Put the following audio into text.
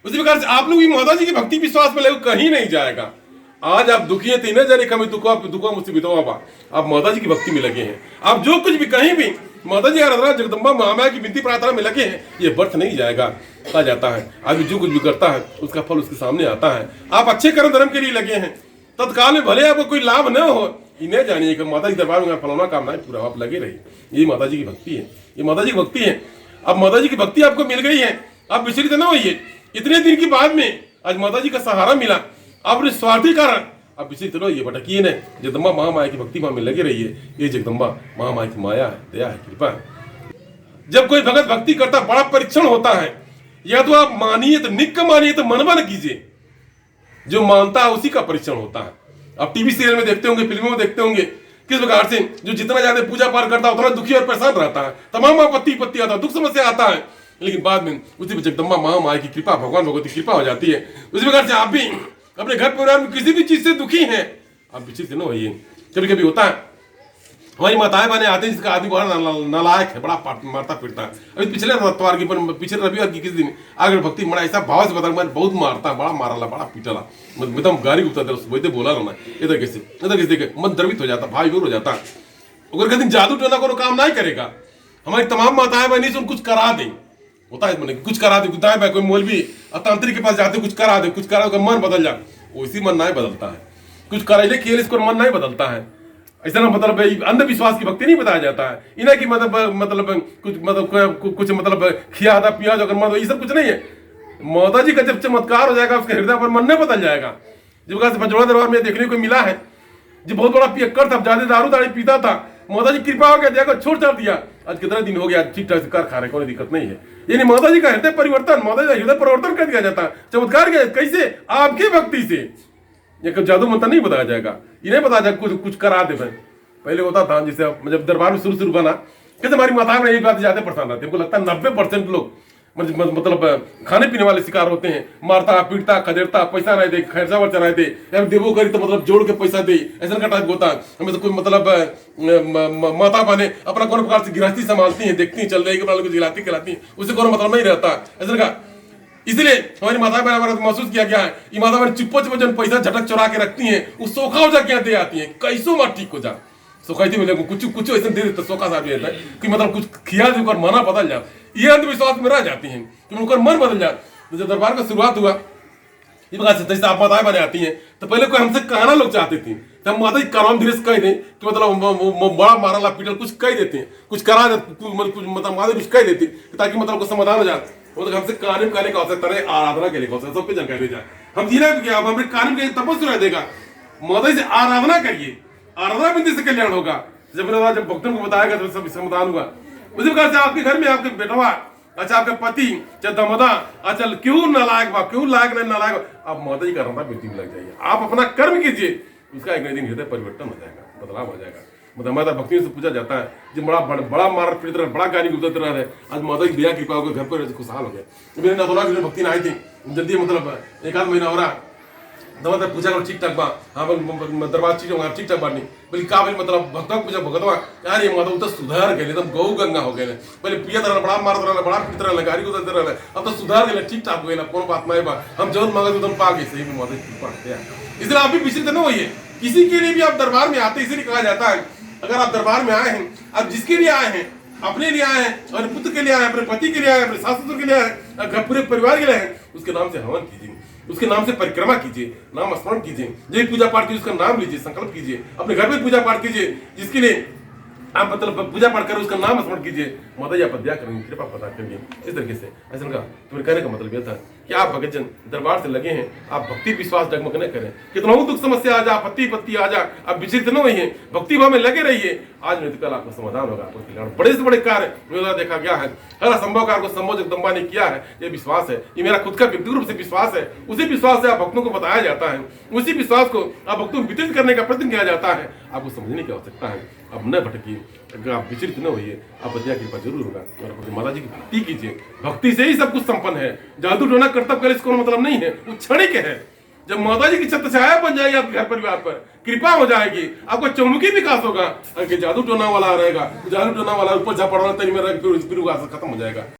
उसी प्रकार से आप लोग भी माता जी की भक्ति विश्वास में लगो कहीं नहीं जाएगा। आज आप दुखी हैं, तीन जाने कभी दुखा मुसीबतों आप माता जी की भक्ति में लगे हैं। आप जो कुछ भी कहीं भी माता जी आराधना जगदम्बा महामाया की विनती प्रार्थना में लगे हैं, ये व्यर्थ नहीं जाएगा। कहा जाता है आदमी जो कुछ भी करता है उसका फल उसके सामने आता है। आप अच्छे कर्म धर्म के लिए लगे हैं, तत्काल में भले आपको कोई लाभ न हो, इन्हें जानिए कि माता जी दरबार में फलाना काम नहीं पूरा, आप लगे रहिए। ये माता जी की भक्ति है, ये माता जी की भक्ति है। अब माता जी की भक्ति आपको मिल गई है, आप विचलित न होइए। इतने दिन की बाद में आज माता जी का सहारा मिला, आप स्वार्थी कारण अब विचलित न होइए, भटकिए न। जगदम्बा महामाया की भक्ति में लगे रहिए। ये जगदम्बा महामाया की माया है, दया है, कृपा है। जब कोई भगत भक्ति करता बड़ा परीक्षण होता है, या तो आप मानिए तो निक मानिए तो मनवा न कीजिए। जो मानता है उसी का परीक्षण होता है। आप टीवी सीरियल में देखते होंगे, फिल्मों में देखते होंगे किस प्रकार से जो जितना ज्यादा पूजा पाठ करता है उतना दुखी और परेशान रहता है, तमाम आपत्ति आता है, दुख समस्या आता है, लेकिन बाद में उसी पर जगदम्बा महामाया की कृपा, भगवान भगवती कृपा हो जाती है। उसी प्रकार से आप भी अपने घर परिवार में किसी भी चीज से दुखी हैं, आप विचलित न होइए। कभी कभी होता है हमारी माताएं बहने आते हैं जिसका आदमी बड़ा नालायक है, बड़ा मारता पीटता है। अभी पिछले रविवार की पिछले रविवार की किस दिन आगे भक्ति बड़ा ऐसा भाव से बता बहुत मारता है, बड़ा मारला, बड़ा पीटला, एकदम गाड़ी गुप्ता वैसे बोला ना इधर कैसे देखे मन द्रवित हो जाता, भाई हो जाता। अगर कहीं जादू टोना को काम नहीं करेगा, हमारी तमाम माताएं बहनी से कुछ करा दें, होता है कुछ करा दे, दाएं कोई मौलवी तांत्रिक के पास जाते कुछ करा दे, कुछ करा मन बदल जाए, वैसी मन नहीं बदलता है। कुछ कराइले खेल इसको मन नहीं बदलता है। ऐसा ना मतलब अंधविश्वास की भक्ति नहीं बताया जाता है। इन्हें की कुछ खिया था पिया जो ये सब कुछ नहीं है। माता जी का जब चमत्कार हो जाएगा उसके हृदय पर मन नहीं बदल जाएगा। जब पंचोड़ा दरबार में देखने को मिला है, जो बहुत बड़ा पियक्कर था, ज्यादा दारू दाड़ी पीता था, माता जी कृपा हो गया, देखो छोड़ छाड़ दिया, आज कितना दिन हो गया ठीक ठाक से कर खा रहे, कोई दिक्कत नहीं है। यानी माता जी का हृदय परिवर्तन, माता जी का हृदय परिवर्तन कर दिया जाता है। चमत्कार कैसे? आपकी भक्ति से। ये जादू मंत्र नहीं बताया जाएगा, इन्हें बताया जाएगा कुछ करा दे। पहले होता था जैसे जब दरबार में शुरू बना, कैसे हमारी माताएं में एक बात ज्यादा परेशान रहते हैं। हमको लगता है 90% लोग मतलब खाने पीने वाले शिकार होते हैं, मारता पीटता खदेड़ता, पैसा नहीं दे, खर्चा वर्चा नहीं दे, या देवो करी तो मतलब जोड़ के पैसा दे, ऐसा का टाइप होता है। हमें तो कोई मतलब माता बने अपना कौन प्रकार से गृहस्थी संभालती है, देखती है चल रही कुछ खिलाती है, उससे कोई मतलब नहीं रहता ऐसा का। इसलिए हमारी माता बहन महसूस किया गया है, ये माता बहन चुप्पो जन पैसा झटक चुरा के रखती हैं, वो सोखा हो जाके दे आती है, कैसो मार ठीक हो जा सोखाती मिले कुछ ऐसा दे देता सोखा साहब रहता है कि मतलब कुछ खिया दे उनका मना बदल जाए, ये अंधविश्वास में रह जाती हैं कि उनका मन बदल जाए। तो जब दरबार का शुरुआत हुआ ये प्रकार से जैसे आप माताएं बने आती हैं, तो पहले कोई हमसे कहना लोग चाहते थे, तो हम माता जी करम धीरे से कह दें कि मतलब बड़ा मारा पीटल कुछ कह देते हैं, कुछ करा दे, मतलब माता कुछ कह देती ताकि मतलब कुछ समाधान हो जाए। मतलब हमसे कानून करने का आवश्यकता नहीं, आराधना के लिए आवश्यकता, सब पे जानकारी जाए। हम जीना भी क्या, हमें कानून के तपस्या सुना देगा, माता जी से आराधना करिए, आराधना बिंदी से कल्याण होगा। जब भक्तों को बताया गया तो सब समाधान हुआ। उसी प्रकार से आपके घर में आपके बेटवा, अच्छा आपके पति चाहे दमदा, अच्छा क्यों नालायक बा, क्यों लायक नहीं नालायक, आप माता जी का आराधना बिंदी में लग जाइए, आप अपना कर्म कीजिए, उसका एक दिन हृदय परिवर्तन हो जाएगा, बदलाव हो जाएगा। मतलब माता भक्ति से पूछा जाता है, जो बड़ा मार पीट रहा, बड़ा गाली गुजरते रहा है, आज माता की दया कृपा होकर घर पर खुशहाल हो गया। मेरे नथुला की भक्ति ना आई थी, जल्दी मतलब एक आध महीना हो रहा, दवा पूछा करो ठीक ठाक बा, हाँ दरबार ठीक ठाक बानी, बोली का भाई मतलब भक्तवा पूछा भगतवा यार ये माता तो सुधार गए, एकदम गौ गंगा हो गए, पहले पिया तरह बड़ा मारत रहा, बड़ा पीट रहा, गाड़ी गुजरते रहा, अब तो सुधार गए, ठीक ठाक हो गए, कोनो बात नहीं बा, हम जौन मांगे तो पा गए, सही में माता कृपा है। इसलिए आप भी विचलित न होइए, किसी के लिए भी आप दरबार में आते, इसलिए कहा जाता है अगर आप दरबार में आए हैं, आप जिसके लिए आए हैं, अपने लिए आए हैं, अपने पुत्र के लिए आए, अपने पति के लिए आए, अपने सास ससुर के लिए आए, पूरे परिवार के लिए आए, उसके नाम से हवन कीजिए, उसके नाम से परिक्रमा कीजिए, नाम स्मरण कीजिए, जो पूजा पाठ कीजिए उसका नाम लीजिए, संकल्प कीजिए, अपने घर में पूजा पाठ कीजिए, जिसके लिए आप मतलब पूजा पाठ करें उसका नाम स्मरण कीजिए, माता जी आप दया करेंगे, कृपा प्रदान करेंगे। इस तरीके से ऐसा का तो कहने का मतलब यह था कि आप भगतजन दरबार से लगे हैं, आप भक्ति विश्वास डगमग न करें, कितना दुख समस्या आ जा, आपत्ति आ जा, आप विचलित न होइए, भक्ति भाव में लगे रहिए, आज नहीं तो कल आपका समाधान होगा, आपको कल्याण। बड़े से बड़े कार्य मेरा देखा गया है, हर असंभव कार्य को संभव जगदम्बा ने किया है, ये विश्वास है, ये मेरा खुद का व्यक्तिगत रूप से विश्वास है। उसी विश्वास से आप भक्तों को बताया जाता है, उसी विश्वास को आप भक्तों को वितरित करने का प्रयत्न किया जाता है। आपको समझने की आवश्यकता है, अब न भटकिए, अगर आप विचलित न होइए, आप दया कृपा जरूर होगा। और अपनी माता जी की भक्ति कीजिए, भक्ति से ही सब कुछ संपन्न है, जादू टोना कर्तव्य करे इसको मतलब नहीं है, वो क्षणिक है। जब माता जी की छत्र छाया बन जाएगी आपके घर परिवार पर, कृपा हो जाएगी, आपको चौमुखी विकास होगा। अगर जादू टोना वाला रहेगा, जादू टोना वाला ऊपर झपड़ वाला तरी में फिर खत्म हो जाएगा।